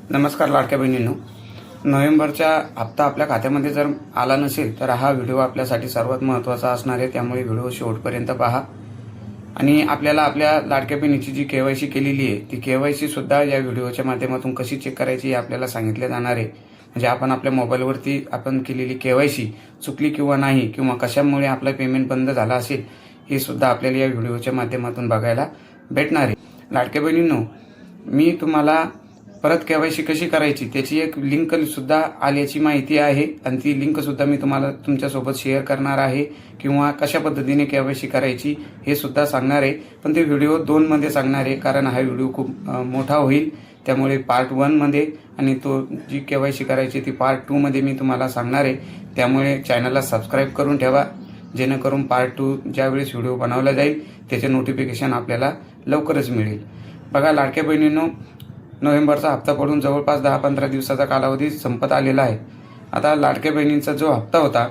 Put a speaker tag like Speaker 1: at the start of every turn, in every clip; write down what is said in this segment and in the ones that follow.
Speaker 1: नमस्कार लाडक्या बहिणींनो, नोव्हेंबरचा हप्ता आपल्या खात्यामध्ये जर आला नसेल तर हा व्हिडिओ आपल्यासाठी सर्वात महत्त्वाचा असणार आहे। त्यामुळे व्हिडिओ शेवटपर्यंत पहा आणि आपल्याला आपल्या लाडक्या बहिणीची जी केवायसी केलेली आहे ती केवायसी सुद्धा या व्हिडिओच्या माध्यमातून कशी चेक करायची हे आपल्याला सांगितले जाणार आहे। म्हणजे आपण आपल्या मोबाईलवरती आपण केलेली केवायसी चुकली किंवा नाही किंवा कशामुळे आपला पेमेंट बंद झाला असेल हे सुद्धा आपल्याला या व्हिडिओच्या माध्यमातून बघायला भेटणार आहे। लाडक्या बहिणींनो, मी तुम्हाला परत केवायसी कशी करायची त्याची एक लिंक सुद्धा आल्याची माहिती आहे आणि ती लिंक सुद्धा मी तुम्हाला तुमच्यासोबत शेअर करणार आहे किंवा कशा पद्धतीने केवायसी करायची हे सुद्धा सांगणार आहे। पण ते व्हिडिओ 2 मध्ये सांगणार आहे, कारण हा व्हिडिओ खूप मोठा होईल। त्यामुळे पार्ट 1 मध्ये आणि तो जी केवायसी करायची ती पार्ट 2 मध्ये मी तुम्हाला सांगणार आहे। त्यामुळे चॅनलला सबस्क्राईब करून ठेवा, जेणेकरून पार्ट 2 ज्यावेळेस व्हिडिओ बनवला जाईल त्याचे नोटिफिकेशन आपल्याला लवकरच मिळेल। बघा लाडक्या बहिणींनो, नोव्हेंबरचा हप्ता पडून जवळपास 10-15 दिवसाचा कालावधी संपत आलेला आहे। आता लाडक्या बहिणींचा जो हप्ता होता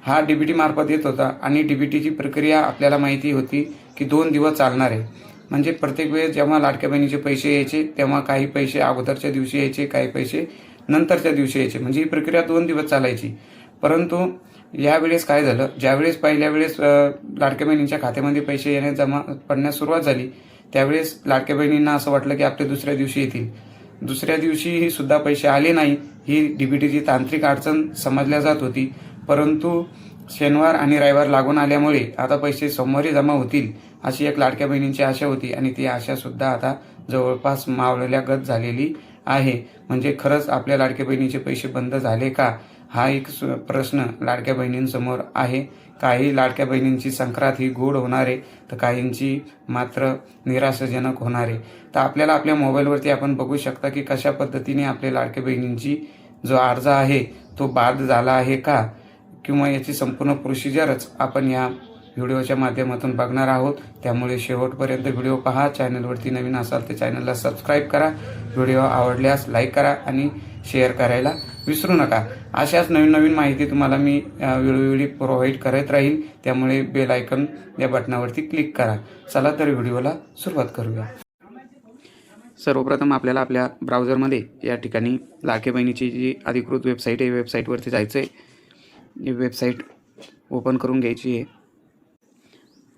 Speaker 1: हा डीबीटी मार्फत येत होता आणि डीबीटीची प्रक्रिया आपल्याला माहिती होती की 2 दिवस चालणार आहे। म्हणजे प्रत्येक वेळेस जेव्हा लाडक्या बहिणीचे पैसे यायचे तेव्हा काही पैसे अगोदरच्या दिवशी यायचे, काही पैसे नंतरच्या दिवशी यायचे, म्हणजे ही प्रक्रिया 2 दिवस चालायची। परंतु यावेळेस काय झालं, ज्यावेळेस पहिल्या वेळेस लाडक्या बहिणींच्या खात्यामध्ये पैसे जमा पडण्यास सुरुवात झाली त्यावेळेस लाडक्या बहिणींना असं वाटलं की आपले दुसऱ्या दिवशी येतील। दुसऱ्या दिवशी सुद्धा पैसे आले नाही, ही डीबीटीची तांत्रिक अडचण समजल्या जात होती। परंतु शनिवार आणि रविवार लागून आल्यामुळे आता पैसे सोमवारी जमा होतील अशी एक लाडक्या बहिणींची आशा होती आणि ती आशा सुद्धा आता जवळपास मावळल्यागत झालेली आहे। म्हणजे खरंच आपल्या लाडक्या बहिणीचे पैसे बंद झाले का हा एक प्रश्न लाडक्या बहिणींसमोर आहे। काही लाडक्या बहिणींची संक्रांत ही गोड होणार आहे तर काहींची मात्र निराशाजनक होणार आहे। तर आपल्याला आपल्या मोबाईलवरती आपण बघू शकता की कशा पद्धतीने आपल्या लाडक्या बहिणींची जो अर्ज आहे तो बाद झाला आहे का, किंवा याची संपूर्ण प्रोसिजरच आपण या व्हिडिओच्या माध्यमातून बघणार आहोत। त्यामुळे शेवटपर्यंत व्हिडिओ पहा। चॅनलवरती नवीन असाल तर चॅनलला सबस्क्राईब करा, व्हिडिओ आवडल्यास लाईक करा आणि शेअर करायला विसरू नका। अशाच नवीन नवीन माहिती तुम्हाला मी वेळोवेळी प्रोव्हाइड करत राहील। त्यामुळे बेल आयकॉन या बटनावरती क्लिक करा। चला तर व्हिडिओला सुरुवात करूया। सर्वप्रथम आपल्याला आपल्या ब्राउझरमध्ये या ठिकाणी लाडक्या बहिणीची जी अधिकृत वेबसाईट आहे वेबसाईटवरती जायचं आहे। ही वेबसाईट ओपन करून घ्यायची आहे।